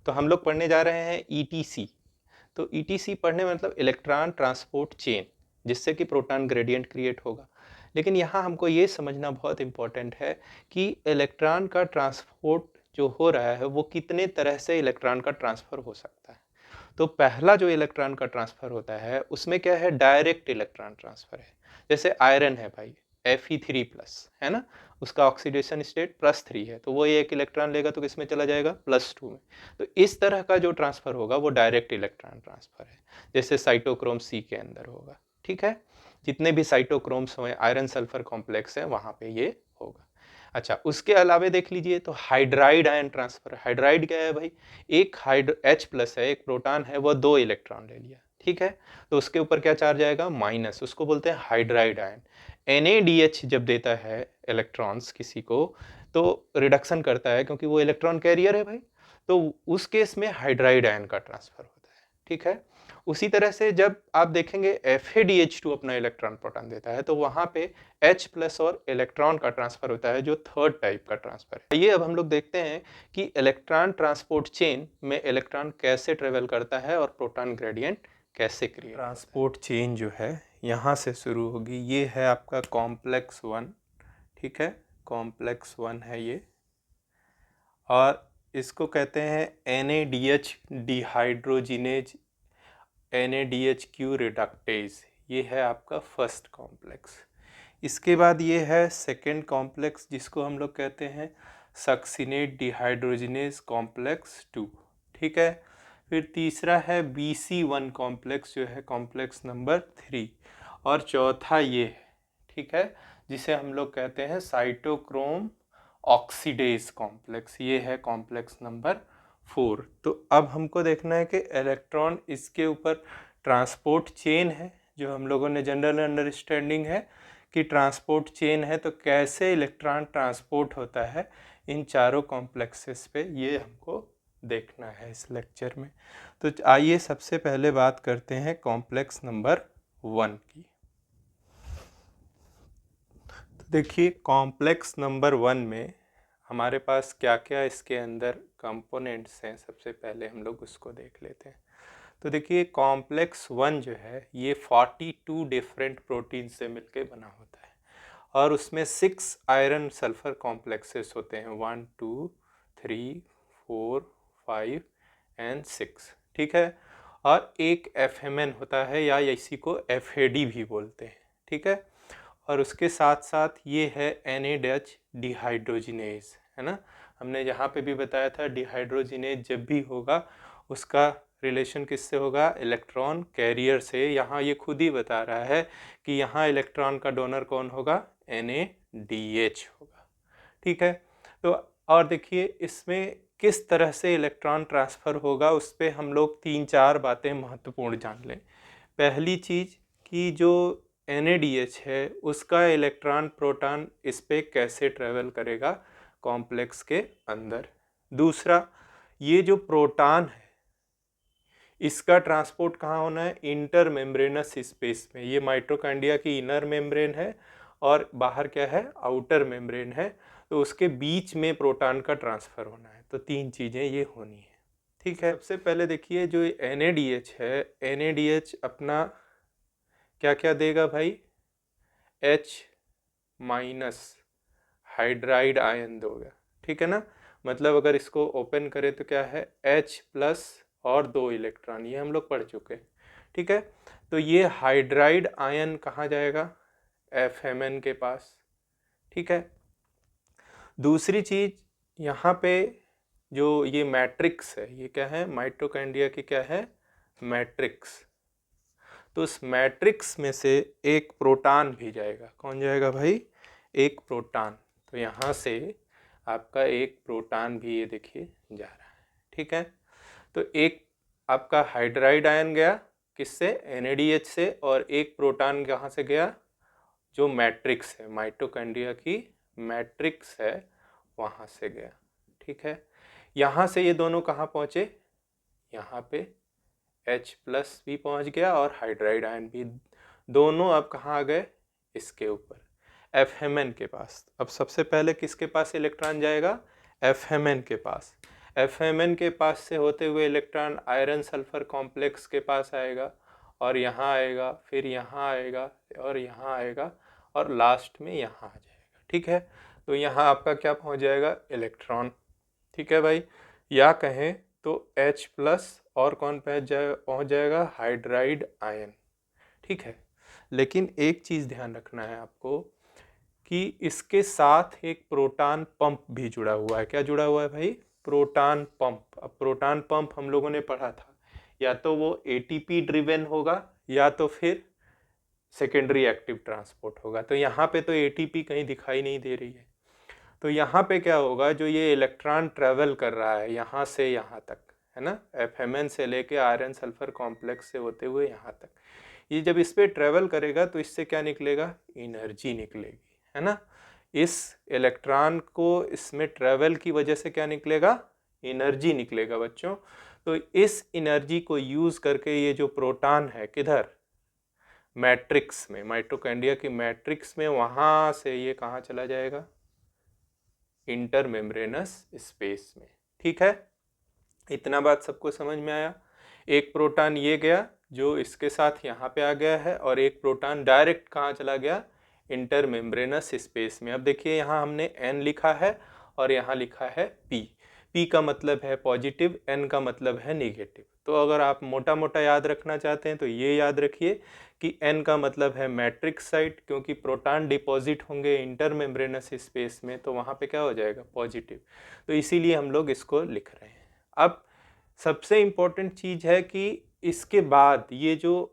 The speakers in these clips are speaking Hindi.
तो हम लोग पढ़ने जा रहे हैं ईटीसी। तो ईटीसी पढ़ने में मतलब इलेक्ट्रॉन ट्रांसपोर्ट चेन, जिससे कि प्रोटॉन ग्रेडियंट क्रिएट होगा। लेकिन यहाँ हमको ये समझना बहुत इम्पोर्टेंट है कि इलेक्ट्रॉन का ट्रांसपोर्ट जो हो रहा है वो कितने तरह से इलेक्ट्रॉन का ट्रांसफ़र हो सकता है। तो पहला जो इलेक्ट्रॉन का ट्रांसफ़र होता है उसमें क्या है, डायरेक्ट इलेक्ट्रॉन ट्रांसफ़र है। जैसे आयरन है भाई, Fe3+ है ना, उसका ऑक्सीडेशन स्टेट +3 है, तो वो एक इलेक्ट्रॉन लेगा तो किसमें चला जाएगा, +2 में। तो इस तरह का जो ट्रांसफ़र होगा वो डायरेक्ट इलेक्ट्रॉन ट्रांसफ़र है, जैसे साइटोक्रोम सी के अंदर होगा। ठीक है, जितने भी साइटोक्रोम्स हुए आयरन सल्फर कॉम्प्लेक्स हैं वहाँ पे ये होगा। अच्छा, उसके अलावे देख लीजिए तो हाइड्राइड आयन ट्रांसफर। हाइड्राइड क्या है भाई, एक H+ है, एक प्रोटॉन है, वो 2 इलेक्ट्रॉन ले लिया। ठीक है, तो उसके ऊपर क्या चार्ज आएगा, माइनस, उसको बोलते हैं हाइड्राइड आयन। NaDH जब देता है इलेक्ट्रॉन्स किसी को तो रिडक्शन करता है, क्योंकि वो इलेक्ट्रॉन कैरियर है भाई, तो उस केस में हाइड्राइड आयन का ट्रांसफर होता है। ठीक है, उसी तरह से जब आप देखेंगे FADH2 अपना इलेक्ट्रॉन प्रोटॉन देता है तो वहां पे H+ और इलेक्ट्रॉन का ट्रांसफर होता है, जो थर्ड टाइप का ट्रांसफर है। ये अब हम लोग देखते हैं कि इलेक्ट्रॉन ट्रांसपोर्ट चेन में इलेक्ट्रॉन कैसे ट्रेवल करता है और प्रोटॉन ग्रेडियंट कैसे क्रिएट। ट्रांसपोर्ट चेन जो है यहाँ से शुरू होगी, ये है आपका कॉम्प्लेक्स 1। ठीक है, कॉम्प्लेक्स 1 है ये, और इसको कहते हैं NADH डिहाइड्रोजिनेज, NADH रिडक्टेज। ये है आपका फर्स्ट कॉम्प्लेक्स। इसके बाद ये है सेकेंड कॉम्प्लेक्स, जिसको हम लोग कहते हैं सक्सिनेट डिहाइड्रोजिनेज कॉम्प्लेक्स 2। ठीक है, फिर तीसरा है BC1 कॉम्प्लेक्स, जो है कॉम्प्लेक्स नंबर 3, और चौथा ये है, ठीक है, जिसे हम लोग कहते हैं साइटोक्रोम ऑक्सीडेज कॉम्प्लेक्स। ये है कॉम्प्लेक्स नंबर 4। तो अब हमको देखना है कि इलेक्ट्रॉन इसके ऊपर ट्रांसपोर्ट चेन है, जो हम लोगों ने जनरल अंडरस्टैंडिंग है कि ट्रांसपोर्ट चेन है, तो कैसे इलेक्ट्रॉन ट्रांसपोर्ट होता है इन चारों कॉम्प्लेक्सेस पे, ये हमको देखना है इस लेक्चर में। तो आइए सबसे पहले बात करते हैं कॉम्प्लेक्स नंबर 1 की। तो देखिए कॉम्प्लेक्स नंबर 1 में हमारे पास क्या क्या इसके अंदर कंपोनेंट्स हैं, सबसे पहले हम लोग उसको देख लेते हैं। तो देखिए कॉम्प्लेक्स 1 जो है ये 42 डिफरेंट प्रोटीन से मिलके बना होता है, और उसमें 6 आयरन सल्फर कॉम्प्लेक्सेस होते हैं, 1 2 3 4 5 एंड 6। ठीक है, और एक FMN होता है, या इसी को FAD भी बोलते हैं। ठीक है, और उसके साथ साथ ये है NADH डिहाइड्रोजिनेज, है ना। हमने यहाँ पे भी बताया था डिहाइड्रोजिनेज जब भी होगा उसका रिलेशन किससे होगा, इलेक्ट्रॉन कैरियर से। यहाँ ये खुद ही बता रहा है कि यहाँ इलेक्ट्रॉन का डोनर कौन होगा, NADH होगा। ठीक है, तो और देखिए इसमें किस तरह से इलेक्ट्रॉन ट्रांसफ़र होगा, उस पर हम लोग 3-4 बातें महत्वपूर्ण जान लें। पहली चीज़ कि जो NADH है उसका इलेक्ट्रॉन प्रोटॉन इस पे कैसे ट्रेवल करेगा कॉम्प्लेक्स के अंदर। दूसरा, ये जो प्रोटॉन है इसका ट्रांसपोर्ट कहाँ होना है, इंटर मेम्ब्रेनस स्पेस में। ये माइटोकॉन्ड्रिया की इनर मेम्ब्रेन है और बाहर क्या है, आउटर मेम्ब्रेन है, तो उसके बीच में प्रोटॉन का ट्रांसफ़र होना है। तो 3 चीज़ें ये होनी है। ठीक है, सबसे पहले देखिए जो NADH है, NADH अपना क्या क्या देगा भाई, H- हाइड्राइड आयन दोगे। ठीक है ना, मतलब अगर इसको ओपन करें तो क्या है, H+ और 2 इलेक्ट्रॉन, ये हम लोग पढ़ चुके हैं। ठीक है, तो ये हाइड्राइड आयन कहाँ जाएगा, FMN के पास। ठीक है, दूसरी चीज़ यहाँ पे जो ये मैट्रिक्स है, ये क्या है, माइटोकॉन्ड्रिया की क्या है, मैट्रिक्स। तो उस मैट्रिक्स में से एक प्रोटॉन भी जाएगा। कौन जाएगा भाई, एक प्रोटॉन। तो यहाँ से आपका एक प्रोटॉन भी ये देखिए जा रहा है। ठीक है, तो एक आपका हाइड्राइड आयन गया किससे, NADH से, और एक प्रोटॉन कहाँ से गया, जो मैट्रिक्स है, माइटोकॉन्ड्रिया की मैट्रिक्स है वहाँ से गया। ठीक है, यहाँ से ये दोनों कहाँ पहुँचे, यहाँ पे H+ भी पहुँच गया और हाइड्राइड आयन भी, दोनों अब कहाँ आ गए, इसके ऊपर FMN के पास। अब सबसे पहले किसके पास इलेक्ट्रॉन जाएगा, FMN के पास। FMN के पास से होते हुए इलेक्ट्रॉन आयरन सल्फर कॉम्प्लेक्स के पास आएगा और यहाँ आएगा, फिर यहाँ आएगा और यहाँ आएगा और लास्ट में यहाँ आ जाएगा। ठीक है, तो यहाँ आपका क्या पहुँच जाएगा, इलेक्ट्रॉन। ठीक है भाई, या कहें तो H प्लस और कौन पहुँच जाएगा, हाइड्राइड आयन। ठीक है, लेकिन एक चीज़ ध्यान रखना है आपको कि इसके साथ एक प्रोटॉन पंप भी जुड़ा हुआ है। क्या जुड़ा हुआ है भाई, प्रोटॉन पंप। अब प्रोटॉन पंप हम लोगों ने पढ़ा था, या तो वो ATP ड्रिवन होगा या तो फिर सेकेंडरी एक्टिव ट्रांसपोर्ट होगा। तो यहाँ पे तो ATP कहीं दिखाई नहीं दे रही है, तो यहाँ पे क्या होगा, जो ये इलेक्ट्रॉन ट्रेवल कर रहा है यहाँ से यहाँ तक, है ना, FMN से लेके आयरन सल्फर कॉम्प्लेक्स से होते हुए यहाँ तक, ये जब इस पे ट्रेवल करेगा तो इससे क्या निकलेगा, एनर्जी निकलेगी, है ना। इस इलेक्ट्रॉन को इसमें ट्रेवल की वजह से क्या निकलेगा, एनर्जी निकलेगा बच्चों। तो इस एनर्जी को यूज करके ये जो प्रोटॉन है किधर, मैट्रिक्स में, माइटोकॉन्ड्रिया की मैट्रिक्स में, वहां से ये कहाँ चला जाएगा, इंटरमेम्ब्रेनस स्पेस में। ठीक है, इतना बात सबको समझ में आया। एक प्रोटॉन ये गया जो इसके साथ यहाँ पे आ गया है, और एक प्रोटॉन डायरेक्ट कहाँ चला गया, इंटरमेम्ब्रेनस स्पेस में। अब देखिए यहाँ हमने N लिखा है और यहाँ लिखा है P। P का मतलब है पॉजिटिव, N का मतलब है नेगेटिव। तो अगर आप मोटा मोटा याद रखना चाहते हैं तो ये याद रखिए कि N का मतलब है मैट्रिक्स साइट, क्योंकि प्रोटॉन डिपॉजिट होंगे इंटरमेम्ब्रेनस स्पेस में तो वहाँ पे क्या हो जाएगा, पॉजिटिव। तो इसीलिए हम लोग इसको लिख रहे हैं। अब सबसे इम्पोर्टेंट चीज़ है कि इसके बाद ये जो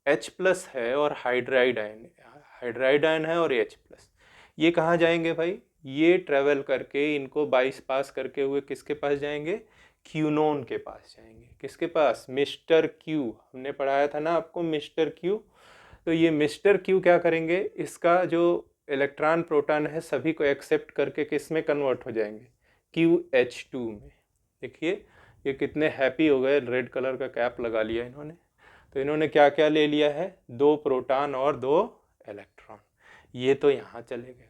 H प्लस है और हाइड्राइड आयन है और H प्लस, ये कहाँ जाएंगे भाई, ये ट्रेवल करके इनको 22 पास करके हुए किसके पास जाएंगे, क्यूनोन के पास जाएंगे। किसके पास, मिस्टर क्यू। हमने पढ़ाया था ना आपको मिस्टर क्यू। तो ये मिस्टर क्यू क्या करेंगे, इसका जो इलेक्ट्रॉन प्रोटॉन है सभी को एक्सेप्ट करके किस में कन्वर्ट हो जाएंगे, QH2 में। देखिए ये कितने हैप्पी हो गए, रेड कलर का कैप लगा लिया इन्होंने। तो इन्होंने क्या क्या ले लिया है, 2 प्रोटॉन और 2 इलेक्ट्रॉन, ये तो यहाँ चले गए।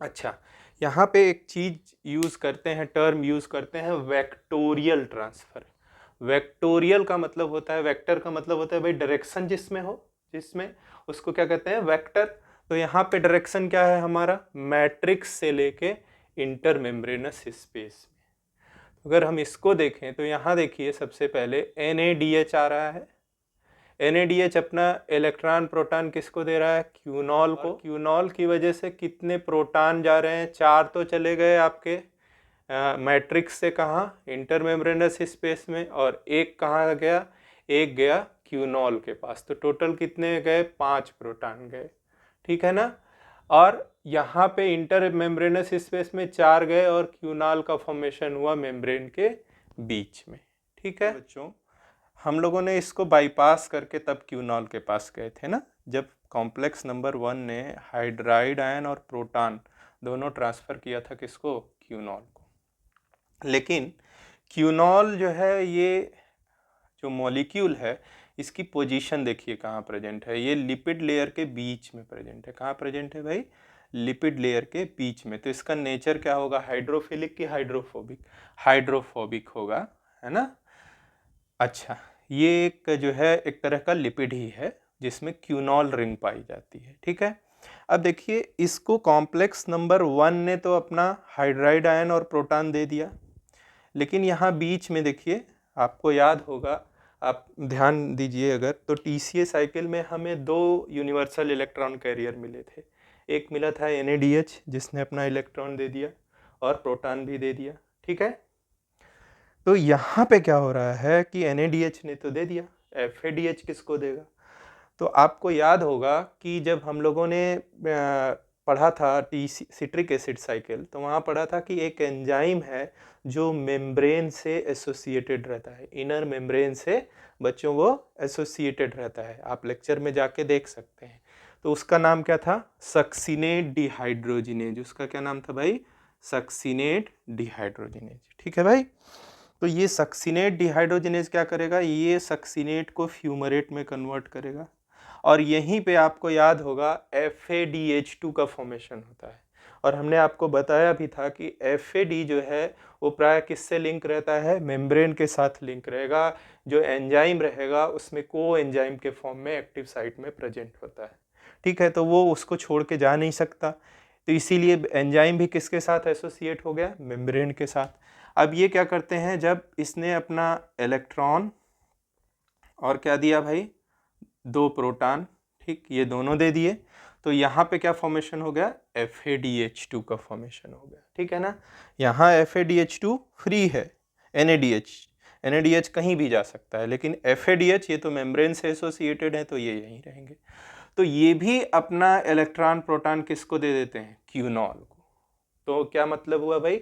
अच्छा, यहाँ पे एक चीज यूज करते हैं, टर्म यूज करते हैं, वेक्टोरियल ट्रांसफर। वेक्टोरियल का मतलब होता है, वेक्टर का मतलब होता है भाई डायरेक्शन जिसमें हो, जिसमें, उसको क्या कहते हैं, वेक्टर। तो यहाँ पे डायरेक्शन क्या है हमारा, मैट्रिक्स से लेके इंटरमेम्ब्रेनस स्पेस में। अगर हम इसको देखें तो यहाँ देखिए सबसे पहले NADH आ रहा है। NADH अपना इलेक्ट्रॉन प्रोटॉन किसको दे रहा है, क्यूनॉल को। क्यूनॉल की वजह से कितने प्रोटॉन जा रहे हैं, 4 तो चले गए आपके मैट्रिक्स से कहाँ, इंटरमेम्ब्रेनस स्पेस में, और एक कहाँ गया, एक गया क्यूनॉल के पास। तो टोटल कितने गए, 5 प्रोटॉन गए। ठीक है ना। और यहाँ पे इंटरमेम्ब्रेनस स्पेस में 4 गए और क्यूनॉल का फॉर्मेशन हुआ मेम्ब्रेन के बीच में। ठीक है बच्चों, हम लोगों ने इसको बाईपास करके तब क्यूनॉल के पास गए थे ना, जब कॉम्प्लेक्स नंबर 1 ने हाइड्राइड आयन और प्रोटॉन दोनों ट्रांसफ़र किया था किसको, क्यूनॉल को। लेकिन क्यूनॉल जो है, ये जो मॉलिक्यूल है, इसकी पोजीशन देखिए कहाँ प्रेजेंट है, ये लिपिड लेयर के बीच में प्रेजेंट है। कहाँ प्रेजेंट है भाई, लिपिड लेयर के बीच में। तो इसका नेचर क्या होगा, हाइड्रोफिलिक की हाइड्रोफोबिक, हाइड्रोफोबिक होगा, है ना। अच्छा, ये एक जो है एक तरह का लिपिड ही है जिसमें क्यूनॉल रिंग पाई जाती है। ठीक है, अब देखिए इसको कॉम्प्लेक्स नंबर 1 ने तो अपना हाइड्राइड आयन और प्रोटॉन दे दिया, लेकिन यहाँ बीच में देखिए, आपको याद होगा, आप ध्यान दीजिए अगर, तो TCA साइकिल में हमें 2 यूनिवर्सल इलेक्ट्रॉन कैरियर मिले थे। एक मिला था NADH जिसने अपना इलेक्ट्रॉन दे दिया और प्रोटॉन भी दे दिया। ठीक है, तो यहाँ पे क्या हो रहा है कि NADH ने तो दे दिया, FADH किसको देगा। तो आपको याद होगा कि जब हम लोगों ने पढ़ा था सिट्रिक एसिड साइकिल, तो वहाँ पढ़ा था कि एक एंजाइम है जो मेम्ब्रेन से एसोसिएटेड रहता है, इनर मेम्ब्रेन से बच्चों वो एसोसिएटेड रहता है। आप लेक्चर में जाके देख सकते हैं। तो उसका नाम क्या था, सक्सिनेट डिहाइड्रोजिनेज। उसका क्या नाम था भाई, सक्सिनेट डिहाइड्रोजिनेज। ठीक है भाई, तो ये सक्सिनेट डिहाइड्रोजिनेज क्या करेगा, ये सक्सिनेट को फ्यूमरेट में कन्वर्ट करेगा, और यहीं पे आपको याद होगा FADH2 का फॉर्मेशन होता है। और हमने आपको बताया भी था कि FAD जो है वो प्राय किससे लिंक रहता है, मेम्ब्रेन के साथ लिंक रहेगा। जो एंजाइम रहेगा उसमें को एंजाइम के फॉर्म में एक्टिव साइट में प्रेजेंट होता है, ठीक है। तो वो उसको छोड़ के जा नहीं सकता, तो इसीलिए एंजाइम भी किसके साथ एसोसिएट हो गया, मेम्ब्रेन के साथ। अब ये क्या करते हैं, जब इसने अपना इलेक्ट्रॉन और क्या दिया भाई, 2 प्रोटॉन, ठीक, ये दोनों दे दिए, तो यहाँ पे क्या फॉर्मेशन हो गया, FADH2 का फॉर्मेशन हो गया, ठीक है ना। यहाँ FADH2 फ्री है, NADH कहीं भी जा सकता है, लेकिन FADH ये तो मेम्ब्रेन से एसोसिएटेड है, तो ये यहीं रहेंगे। तो ये भी अपना इलेक्ट्रॉन प्रोटॉन किसको दे देते हैं, क्यूनॉल को। तो क्या मतलब हुआ भाई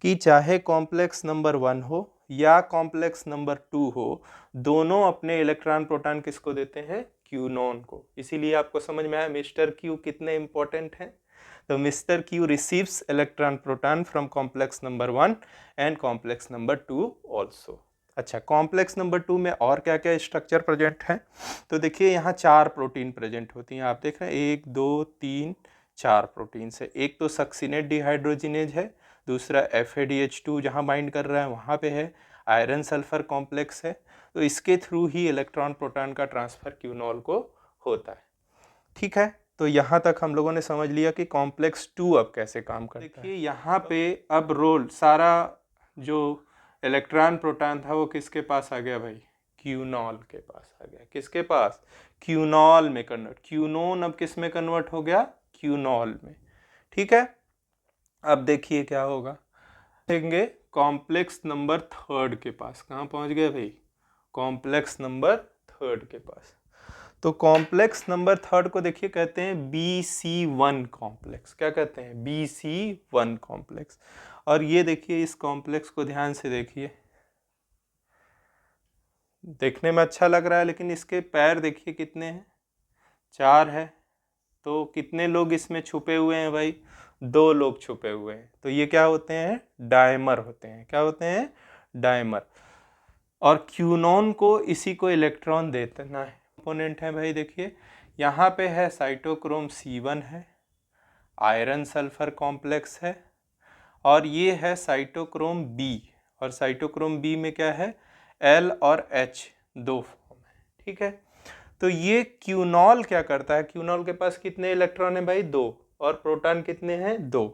कि चाहे कॉम्प्लेक्स नंबर 1 हो या कॉम्प्लेक्स नंबर 2 हो, दोनों अपने इलेक्ट्रॉन प्रोटॉन किसको देते हैं, क्यूनॉन को। इसीलिए आपको समझ में आया मिस्टर क्यू कितने इंपॉर्टेंट हैं। तो mister Q receives electron proton from complex number 1 and complex number 2 also. अच्छा, कॉम्प्लेक्स नंबर 2 में और क्या क्या स्ट्रक्चर प्रेजेंट है, तो देखिए यहाँ 4 प्रोटीन प्रेजेंट होती हैं, आप देख रहे हैं 1 2 3 4 प्रोटीन से। एक तो सक्सिनेट डिहाइड्रोजिनेज है, दूसरा FADH2 जहाँ बाइंड कर रहा है वहाँ पे है, आयरन सल्फर कॉम्प्लेक्स है। तो इसके थ्रू ही इलेक्ट्रॉन प्रोटॉन का ट्रांसफर क्यूनॉल को होता है, ठीक है। तो यहाँ तक हम लोगों ने समझ लिया कि कॉम्प्लेक्स 2 अब कैसे काम करता है। देखिए यहाँ पे अब रोल सारा जो इलेक्ट्रॉन प्रोटॉन था वो किसके पास आ गया भाई, क्यूनॉल के पास आ गया। किसके पास, क्यूनॉल में कन्वर्ट, क्यूनोन अब किस में कन्वर्ट हो गया, क्यूनॉल में, ठीक है। अब देखिए क्या होगा, देखेंगे कॉम्प्लेक्स नंबर 3 के पास, कहाँ पहुंच गए भाई, कॉम्प्लेक्स नंबर 3 के पास। तो कॉम्प्लेक्स नंबर 3 को देखिए कहते हैं BC1 कॉम्प्लेक्स। क्या कहते हैं, BC1 कॉम्प्लेक्स। और ये देखिए इस कॉम्प्लेक्स को ध्यान से देखिए, देखने में अच्छा लग रहा है, लेकिन इसके पैर देखिए कितने हैं, 4 है। तो कितने लोग इसमें छुपे हुए हैं भाई, 2 लोग छुपे हुए हैं। तो ये क्या होते हैं, डायमर होते हैं। क्या होते हैं, डायमर। और क्यूनॉन को इसी को इलेक्ट्रॉन देना है, कंपोनेंट है भाई। देखिए यहाँ पे है साइटोक्रोम C1 है, आयरन सल्फर कॉम्प्लेक्स है, और ये है साइटोक्रोम B। और साइटोक्रोम B में क्या है, L और H 2 फॉर्म है, ठीक है। तो ये क्यूनॉल क्या करता है, क्यूनॉल के पास कितने इलेक्ट्रॉन है भाई, 2, और प्रोटॉन कितने हैं, 2।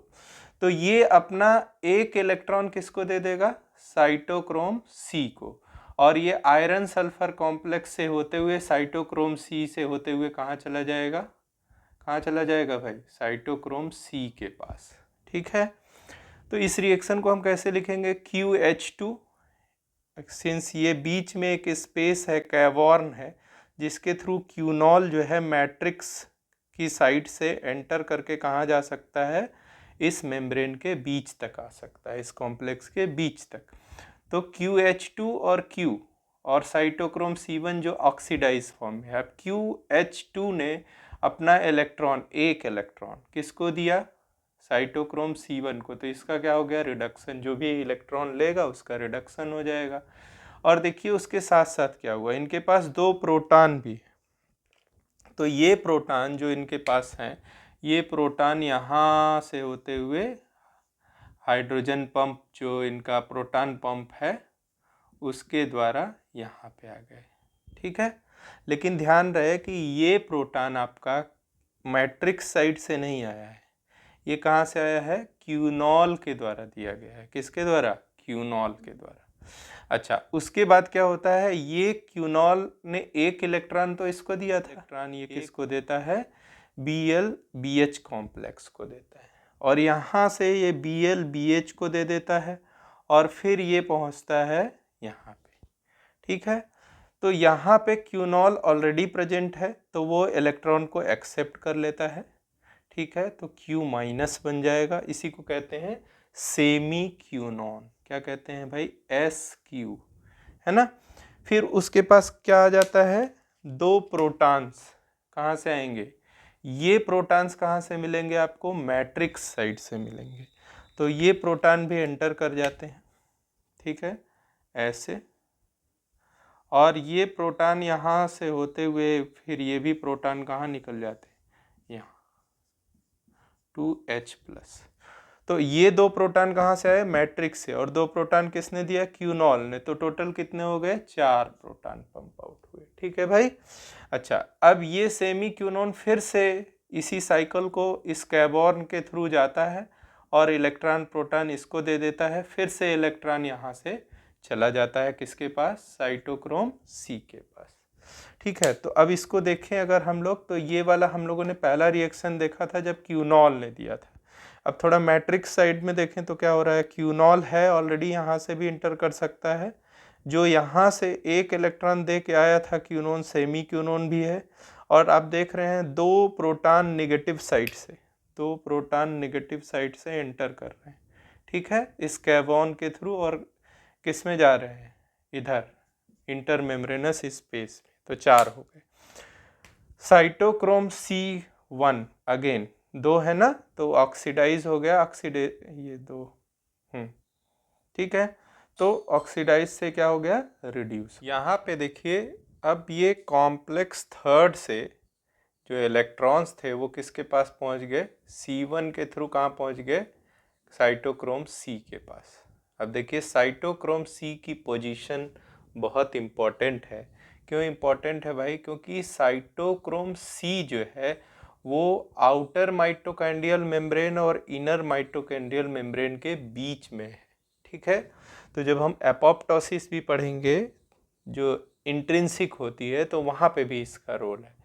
तो ये अपना एक इलेक्ट्रॉन किसको दे देगा, साइटोक्रोम C को। और ये आयरन सल्फर कॉम्प्लेक्स से होते हुए साइटोक्रोम C से होते हुए कहाँ चला जाएगा, कहाँ चला जाएगा भाई, साइटोक्रोम C के पास, ठीक है। तो इस रिएक्शन को हम कैसे लिखेंगे, QH2, सिंस ये बीच में एक स्पेस है, कैवर्न है, जिसके थ्रू क्यूनॉल जो है मैट्रिक्स की साइड से एंटर करके कहाँ जा सकता है, इस मेम्ब्रेन के बीच तक आ सकता है, इस कॉम्प्लेक्स के बीच तक। तो QH2 और Q और साइटोक्रोम C1 जो ऑक्सीडाइज फॉर्म में है। अब QH2 ने अपना इलेक्ट्रॉन, एक इलेक्ट्रॉन किसको दिया, साइटोक्रोम C1 को। तो इसका क्या हो गया, रिडक्शन। जो भी इलेक्ट्रॉन लेगा उसका रिडक्शन हो जाएगा। और देखिए उसके साथ साथ क्या हुआ, इनके पास 2 प्रोटॉन भी। तो ये प्रोटॉन जो इनके पास हैं, ये प्रोटॉन यहाँ से होते हुए हाइड्रोजन पंप, जो इनका प्रोटॉन पंप है, उसके द्वारा यहाँ पे आ गए, ठीक है। लेकिन ध्यान रहे कि ये प्रोटॉन आपका मैट्रिक्स साइड से नहीं आया है, ये कहाँ से आया है, क्यूनॉल के द्वारा दिया गया है। किसके द्वारा, क्यूनॉल के द्वारा। अच्छा, उसके बाद क्या होता है, ये क्यूनॉल ने एक इलेक्ट्रॉन तो इसको दिया था, इलेक्ट्रॉन ये किसको देता है, BL-BH कॉम्प्लेक्स को देता है। और यहाँ से ये BL-BH को दे देता है, और फिर ये पहुँचता है यहाँ पे, ठीक है। तो यहाँ पे क्यूनॉल ऑलरेडी प्रेजेंट है, तो वो इलेक्ट्रॉन को एक्सेप्ट कर लेता है, ठीक है। तो Q माइनस बन जाएगा, इसी को कहते हैं सेमी क्यूनॉन। क्या कहते हैं भाई, SQ, है ना। फिर उसके पास क्या आ जाता है, 2 प्रोटॉन्स कहाँ से आएंगे, ये प्रोटॉन्स कहाँ से मिलेंगे आपको, मैट्रिक्स साइड से मिलेंगे। तो ये प्रोटॉन भी एंटर कर जाते हैं, ठीक है, ऐसे। और ये प्रोटॉन यहाँ से होते हुए फिर ये भी प्रोटॉन कहाँ निकल जाते हैं, यहाँ 2H+। तो ये 2 प्रोटॉन कहाँ से आए, मैट्रिक्स से, और 2 प्रोटॉन किसने दिया, क्यूनॉल ने, तो टोटल कितने हो गए, 4 प्रोटॉन पंप आउट हुए। ठीक है भाई। अच्छा, अब ये सेमी क्यूनॉन फिर से इसी साइकिल को इस कैबॉर्न के थ्रू जाता है और इलेक्ट्रॉन प्रोटॉन इसको दे देता है, फिर से इलेक्ट्रॉन यहाँ से चला जाता है किसके पास, साइटोक्रोम सी के पास। ठीक है, तो अब इसको देखें अगर हम लोग, तो ये वाला हम लोगों ने पहला रिएक्शन देखा था जब क्यूनॉल ने दिया था। अब थोड़ा मैट्रिक्स साइड में देखें तो क्या हो रहा है, क्यूनॉल है ऑलरेडी, यहाँ से भी इंटर कर सकता है, जो यहाँ से एक इलेक्ट्रॉन दे के आया था क्यूनोन, सेमी क्यूनोन भी है, और आप देख रहे हैं 2 प्रोटॉन निगेटिव साइड से, 2 प्रोटॉन निगेटिव साइड से एंटर कर रहे हैं। ठीक है, इस कैबॉन के थ्रू, और किस में जा रहे हैं, इधर इंटरमेम्ब्रेनस स्पेस में, तो 4 हो गए। साइटोक्रोम C1 अगेन 2 है ना, तो ऑक्सीडाइज हो गया, ये 2, ठीक है, तो ऑक्सीडाइज से क्या हो गया, रिड्यूस। यहाँ पे देखिए, अब ये कॉम्प्लेक्स थर्ड से जो इलेक्ट्रॉन्स थे वो किसके पास पहुँच गए, C1 के थ्रू कहाँ पहुँच गए, साइटोक्रोम C के पास। अब देखिए साइटोक्रोम C की पोजीशन बहुत इम्पोर्टेंट है। क्यों इम्पोर्टेंट है भाई, क्योंकि साइटोक्रोम C जो है वो आउटर माइटोकॉन्ड्रियल मेम्ब्रेन और इनर माइटोकॉन्ड्रियल मेम्ब्रेन के बीच में है। ठीक है, तो जब हम एपोप्टोसिस भी पढ़ेंगे जो इंट्रिंसिक होती है, तो वहाँ पे भी इसका रोल है।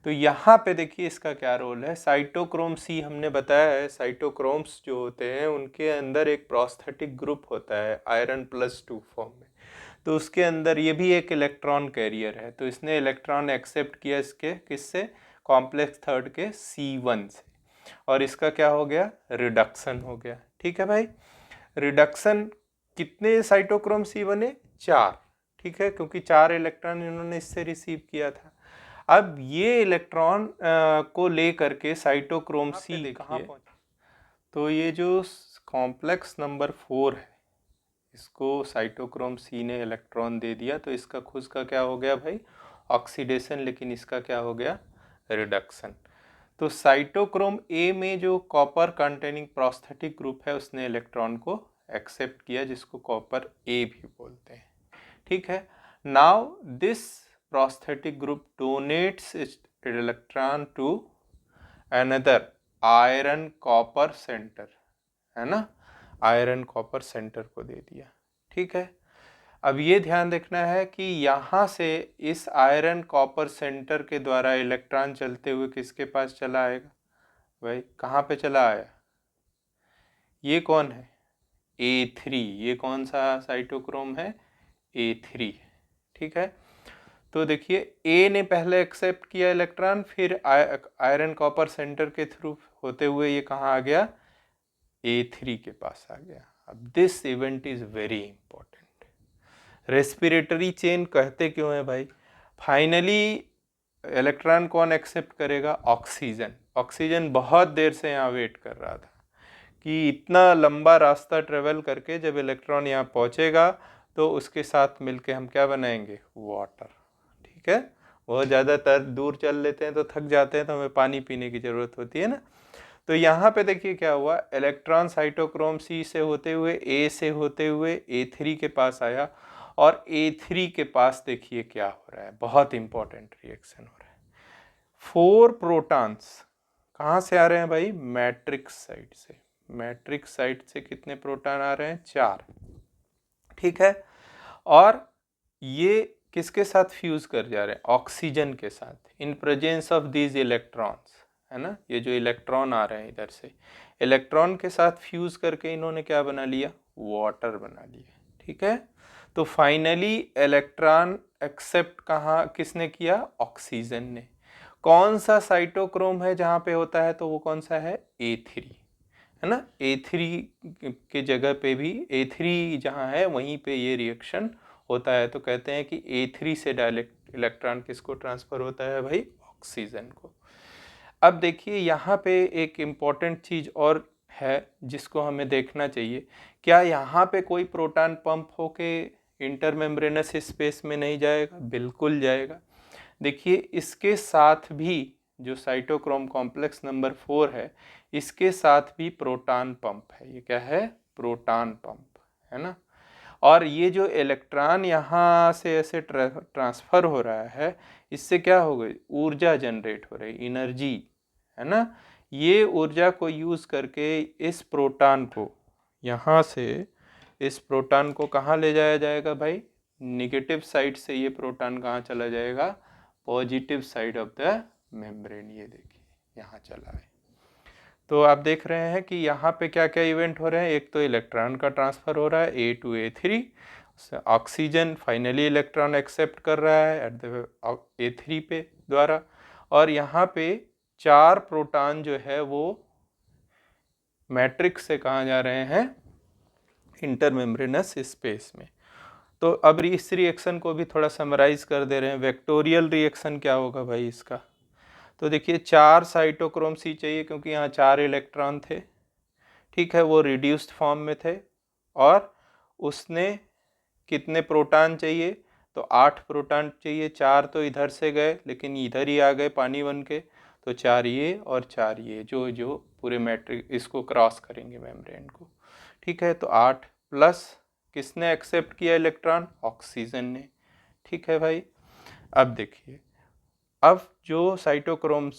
तो यहाँ पे देखिए इसका क्या रोल है, साइटोक्रोम C हमने बताया है, साइटोक्रोम्स जो होते हैं उनके अंदर एक प्रोस्थेटिक ग्रुप होता है आयरन +2 फॉर्म में, तो उसके अंदर ये भी एक इलेक्ट्रॉन कैरियर है, तो इसने इलेक्ट्रॉन एक्सेप्ट किया इसके किससे, कॉम्प्लेक्स थर्ड के C1 से, और इसका क्या हो गया, रिडक्शन हो गया। ठीक है भाई, रिडक्शन कितने साइटोक्रोम C बने, 4। ठीक है, क्योंकि 4 इलेक्ट्रॉन इन्होंने इससे रिसीव किया था। अब ये इलेक्ट्रॉन को लेकर के साइटोक्रोम C कहाँ पहुंचा, तो ये जो कॉम्प्लेक्स नंबर 4 है इसको साइटोक्रोम C ने इलेक्ट्रॉन दे दिया, तो इसका खुद का क्या हो गया भाई, ऑक्सीडेशन, लेकिन इसका क्या हो गया, रिडक्शन। तो साइटोक्रोम A में जो कॉपर कंटेनिंग प्रोस्थेटिक ग्रुप है उसने इलेक्ट्रॉन को एक्सेप्ट किया, जिसको कॉपर A भी बोलते हैं। ठीक है, now this prosthetic group donates electron to another iron copper center, है ना, आयरन कॉपर सेंटर को दे दिया। ठीक है, अब ये ध्यान रखना है कि यहाँ से इस आयरन कॉपर सेंटर के द्वारा इलेक्ट्रॉन चलते हुए किसके पास चला आएगा भाई, कहाँ पे चला आया, ये कौन है, A3, ये कौन सा साइटोक्रोम है, A3। ठीक है, तो देखिए A ने पहले एक्सेप्ट किया इलेक्ट्रॉन, फिर आयरन कॉपर सेंटर के थ्रू होते हुए ये कहाँ आ गया, A3 के पास आ गया। अब this event is very important. Respiratory chain कहते क्यों है भाई, फाइनली इलेक्ट्रॉन कौन एक्सेप्ट करेगा, ऑक्सीजन। ऑक्सीजन बहुत देर से यहाँ वेट कर रहा था कि इतना लंबा रास्ता ट्रेवल करके जब इलेक्ट्रॉन यहाँ पहुँचेगा तो उसके साथ मिलके हम क्या बनाएंगे, वाटर। ठीक है, बहुत ज़्यादातर दूर चल लेते हैं तो थक जाते हैं, तो हमें पानी पीने की ज़रूरत होती है ना। तो यहाँ पे देखिए क्या हुआ, इलेक्ट्रॉन साइटोक्रोम C से होते हुए A से होते हुए A3 के पास आया, और A3 के पास देखिए क्या हो रहा है, बहुत इंपॉर्टेंट रिएक्शन हो रहा है। 4 प्रोटॉन्स कहाँ से आ रहे हैं भाई, मैट्रिक्स साइड से। मैट्रिक्स साइड से कितने प्रोटॉन आ रहे हैं, 4। ठीक है, और ये किसके साथ फ्यूज कर जा रहे हैं, ऑक्सीजन के साथ, in presence of these electrons, है ना, ये जो इलेक्ट्रॉन आ रहे हैं इधर से, इलेक्ट्रॉन के साथ फ्यूज करके इन्होंने क्या बना लिया, वाटर बना लिया। ठीक है, तो फाइनली इलेक्ट्रॉन एक्सेप्ट कहाँ किसने किया, ऑक्सीजन ने। कौन सा साइटोक्रोम है जहाँ पे होता है, तो वो कौन सा है, A3, है ना, A3 के जगह पे भी, A3 जहाँ है वहीं पे ये रिएक्शन होता है, तो कहते हैं कि A3 से डायरेक्ट इलेक्ट्रॉन किसको ट्रांसफर होता है भाई, ऑक्सीजन को। अब देखिए यहाँ पे एक इम्पॉर्टेंट चीज़ और है जिसको हमें देखना चाहिए, क्या यहाँ पे कोई प्रोटॉन पंप होके इंटरमेम्ब्रेनस स्पेस में नहीं जाएगा, बिल्कुल जाएगा। देखिए इसके साथ भी जो साइटोक्रोम कॉम्प्लेक्स नंबर 4 है, इसके साथ भी प्रोटॉन पंप है। ये क्या है? प्रोटॉन पंप है ना। और ये जो इलेक्ट्रॉन यहाँ से ऐसे ट्रांसफर हो रहा है, इससे क्या हो गई? ऊर्जा जनरेट हो रही, एनर्जी है ना। ये ऊर्जा को यूज करके इस प्रोटॉन को यहाँ से, इस प्रोटॉन को कहाँ ले जाया जाएगा भाई? निगेटिव साइड से ये प्रोटॉन कहाँ चला जाएगा? Positive side of the membrane. ये देखिए यहाँ चला है। तो आप देख रहे हैं कि यहाँ पे क्या क्या इवेंट हो रहे हैं। एक तो इलेक्ट्रॉन का ट्रांसफर हो रहा है A to A3, oxygen finally electron accept कर रहा है एट द A3 पे द्वारा, और यहाँ पे 4 प्रोटॉन जो है वो मैट्रिक्स से कहाँ जा रहे हैं? इंटरमेम्ब्रेनस स्पेस में। तो अब इस रिएक्शन को भी थोड़ा समराइज कर दे रहे हैं। वेक्टोरियल रिएक्शन क्या होगा भाई इसका? तो देखिए 4 साइटोक्रोम C चाहिए क्योंकि यहाँ 4 इलेक्ट्रॉन थे, ठीक है, वो रिड्यूस्ड फॉर्म में थे। और उसने कितने प्रोटॉन चाहिए? तो 8 प्रोटॉन चाहिए। 4 तो इधर से गए लेकिन इधर ही आ गए पानी बन के, तो 4 ये और 4 ये जो जो पूरे मैट्रिक इसको क्रॉस करेंगे मेम्ब्रेन को, ठीक है। तो 8 प्लस किसने एक्सेप्ट किया इलेक्ट्रॉन? ऑक्सीजन ने, ठीक है भाई। अब देखिए, अब जो साइटोक्रोम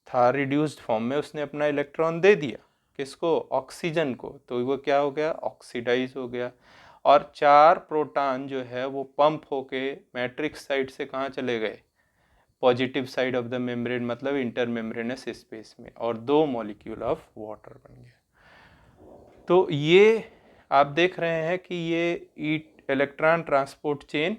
था रिड्यूस्ड फॉर्म में, उसने अपना इलेक्ट्रॉन दे दिया किसको? ऑक्सीजन को। तो वो क्या हो गया? ऑक्सीडाइज हो गया। और 4 प्रोटॉन जो है वो पंप होके मैट्रिक्स साइड से कहाँ चले गए? Positive side of the membrane, मतलब इंटरमेम्ब्रेनस स्पेस में, और 2 मॉलिक्यूल ऑफ वाटर बन गया। तो ये आप देख रहे हैं कि ये इलेक्ट्रॉन ट्रांसपोर्ट चेन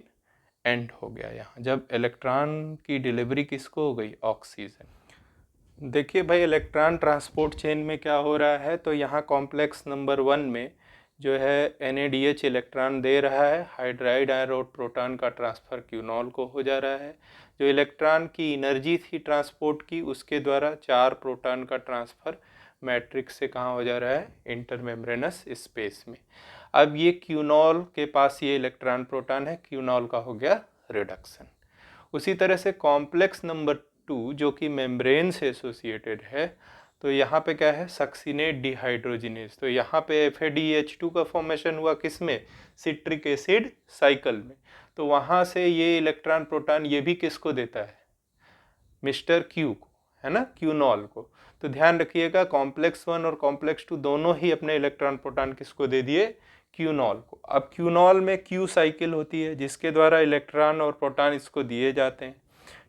एंड हो गया यहाँ, जब इलेक्ट्रॉन की डिलीवरी किसको हो गई? ऑक्सीजन। देखिए भाई, इलेक्ट्रॉन ट्रांसपोर्ट चेन में क्या हो रहा है? तो यहाँ कॉम्प्लेक्स नंबर 1 में जो है NADH इलेक्ट्रॉन दे रहा है, हाइड्राइड आयन प्रोटॉन का ट्रांसफर क्यूनॉल को हो जा रहा है। जो इलेक्ट्रॉन की एनर्जी थी ट्रांसपोर्ट की, उसके द्वारा 4 प्रोटॉन का ट्रांसफर मैट्रिक्स से कहाँ हो जा रहा है? इंटरमेम्ब्रेनस स्पेस में। अब ये क्यूनॉल के पास ये इलेक्ट्रॉन प्रोटॉन है, क्यूनॉल का हो गया रिडक्शन। उसी तरह से कॉम्प्लेक्स नंबर 2 जो कि मेम्ब्रेन से एसोसिएटेड है, तो यहाँ पे क्या है? Succinate dehydrogenase. तो यहाँ पे FADH2 का फॉर्मेशन हुआ किसमें? सिट्रिक एसिड साइकिल में। तो वहाँ से ये इलेक्ट्रॉन प्रोटॉन ये भी किसको देता है? मिस्टर क्यू को, है ना, क्यूनॉल को। तो ध्यान रखिएगा, कॉम्प्लेक्स 1 और कॉम्प्लेक्स 2 दोनों ही अपने इलेक्ट्रॉन प्रोटॉन किसको दे दिए? क्यूनॉल को। अब क्यूनॉल में क्यू साइकिल होती है जिसके द्वारा इलेक्ट्रॉन और प्रोटॉन इसको दिए जाते हैं,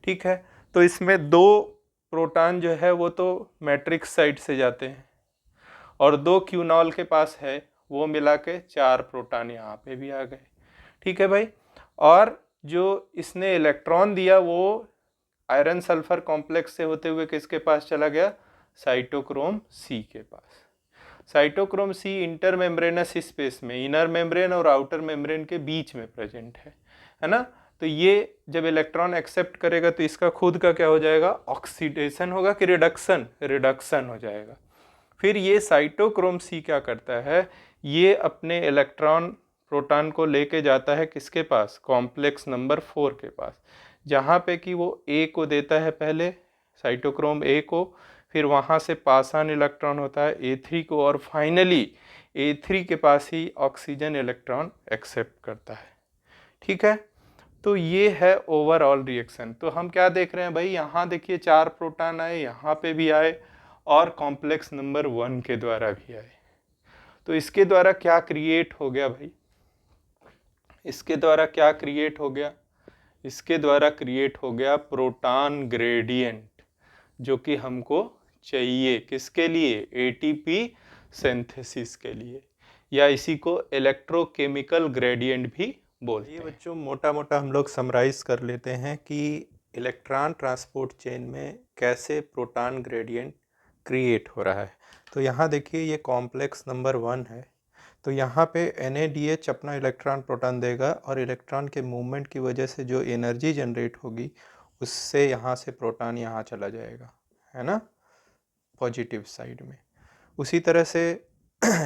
ठीक है। तो इसमें 2 प्रोटॉन जो है वो तो मैट्रिक्स साइड से जाते हैं, और 2 क्यूनॉल के पास है, वो मिला के 4 प्रोटॉन यहाँ पे भी आ गए, ठीक है भाई। और जो इसने इलेक्ट्रॉन दिया वो आयरन सल्फर कॉम्प्लेक्स से होते हुए किसके पास चला गया? साइटोक्रोम C के पास। साइटोक्रोम C इंटरमेम्ब्रेनस स्पेस में, इनर मेम्ब्रेन और आउटर मेम्ब्रेन के बीच में प्रेजेंट है ना। तो ये जब इलेक्ट्रॉन एक्सेप्ट करेगा तो इसका खुद का क्या हो जाएगा? ऑक्सीडेशन होगा कि रिडक्शन? रिडक्शन हो जाएगा। फिर ये साइटोक्रोम C क्या करता है? ये अपने इलेक्ट्रॉन प्रोटॉन को लेके जाता है किसके पास? कॉम्प्लेक्स नंबर 4 के पास, जहाँ पे कि वो A को देता है पहले, साइटोक्रोम A को, फिर वहाँ से पास ऑन इलेक्ट्रॉन होता है A3 को, और फाइनली A3 के पास ही ऑक्सीजन इलेक्ट्रॉन एक्सेप्ट करता है, ठीक है। तो ये है ओवरऑल रिएक्शन। तो हम क्या देख रहे हैं भाई? यहाँ देखिए 4 प्रोटॉन आए, यहाँ पे भी आए, और कॉम्प्लेक्स नंबर 1 के द्वारा भी आए। तो इसके द्वारा क्या क्रिएट हो गया भाई? इसके द्वारा क्या क्रिएट हो गया? इसके द्वारा क्रिएट हो गया प्रोटॉन ग्रेडियंट, जो कि हमको चाहिए किसके लिए? ATP सिंथेसिस के लिए, या इसी को इलेक्ट्रोकेमिकल ग्रेडियंट भी बोलते हैं। बच्चों, मोटा मोटा हम लोग समराइज कर लेते हैं कि इलेक्ट्रॉन ट्रांसपोर्ट चेन में कैसे प्रोटॉन ग्रेडियंट क्रिएट हो रहा है। तो यहाँ देखिए, ये कॉम्प्लेक्स नंबर 1 है, तो यहाँ पे NADH अपना इलेक्ट्रॉन प्रोटॉन देगा, और इलेक्ट्रॉन के मूवमेंट की वजह से जो एनर्जी जनरेट होगी उससे यहाँ से प्रोटॉन यहाँ चला जाएगा, है ना, पॉजिटिव साइड में। उसी तरह से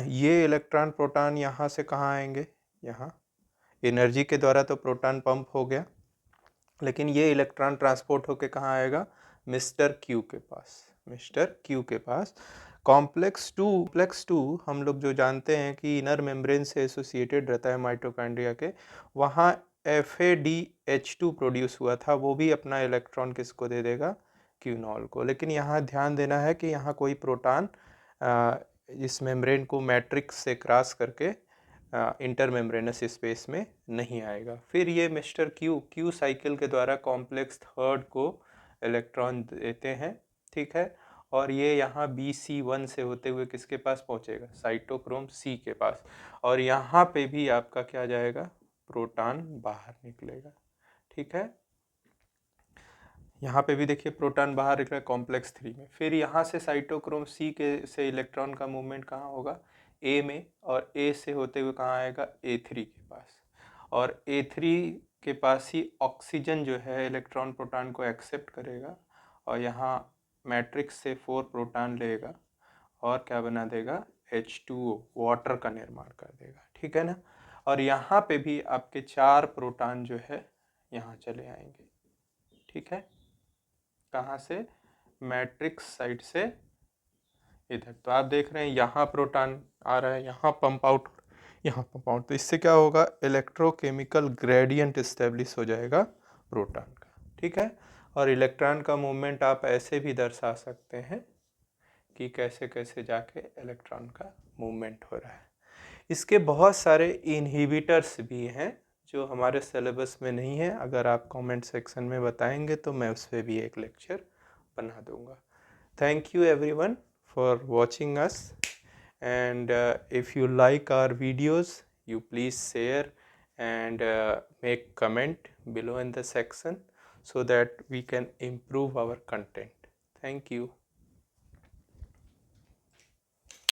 ये इलेक्ट्रॉन प्रोटॉन यहाँ से कहाँ आएंगे? यहाँ एनर्जी के द्वारा तो प्रोटॉन पंप हो गया, लेकिन ये इलेक्ट्रॉन ट्रांसपोर्ट होके कहाँ आएगा? मिस्टर क्यू के पास, मिस्टर क्यू के पास। कॉम्प्लेक्स टू हम लोग जो जानते हैं कि इनर मेम्ब्रेन से एसोसिएटेड रहता है माइटोकॉन्ड्रिया के, वहाँ FADH2 प्रोड्यूस हुआ था, वो भी अपना इलेक्ट्रॉन किसको दे देगा, क्यूनॉल को। लेकिन यहाँ ध्यान देना है कि यहाँ कोई प्रोटॉन इस मेम्ब्रेन को मैट्रिक्स से क्रॉस करके इंटर मेम्ब्रेनस स्पेस में नहीं आएगा। फिर ये मिस्टर क्यू साइकिल के द्वारा कॉम्प्लेक्स थर्ड को इलेक्ट्रॉन देते हैं, ठीक है। और ये यहाँ BC1 से होते हुए किसके पास पहुँचेगा, साइटोक्रोम C के पास। और यहाँ पे भी आपका क्या जाएगा, प्रोटॉन बाहर निकलेगा, ठीक है। यहाँ पे भी देखिए प्रोटॉन बाहर निकला कॉम्प्लेक्स 3 में। फिर यहाँ से साइटोक्रोम C के से इलेक्ट्रॉन का मूवमेंट कहाँ होगा, A में, और A से होते हुए कहाँ आएगा, A3 के पास। और A3 के पास ही ऑक्सीजन जो है इलेक्ट्रॉन प्रोटॉन को एक्सेप्ट करेगा और यहाँ मैट्रिक्स से 4 प्रोटॉन लेगा और क्या बना देगा, H2O, वाटर का निर्माण कर देगा, ठीक है ना। और यहाँ पे भी आपके 4 प्रोटॉन जो है यहाँ चले आएंगे, ठीक है। कहाँ से, मैट्रिक्स साइड से इधर। तो आप देख रहे हैं यहाँ प्रोटॉन आ रहा है, यहाँ पंप आउट, यहाँ पंप आउट। तो इससे क्या होगा, इलेक्ट्रोकेमिकल ग्रेडियंट इस्टेब्लिश हो जाएगा प्रोटॉन का, ठीक है। और इलेक्ट्रॉन का मूवमेंट आप ऐसे भी दर्शा सकते हैं कि कैसे कैसे जाके इलेक्ट्रॉन का मूवमेंट हो रहा है। इसके बहुत सारे इनहिबिटर्स भी हैं जो हमारे सिलेबस में नहीं है। अगर आप कमेंट सेक्शन में बताएंगे तो मैं उस पर भी एक लेक्चर बना दूंगा। Thank you everyone for watching us, and if you like our videos, you please share and make comment below in the section so that we can improve our content. Thank you.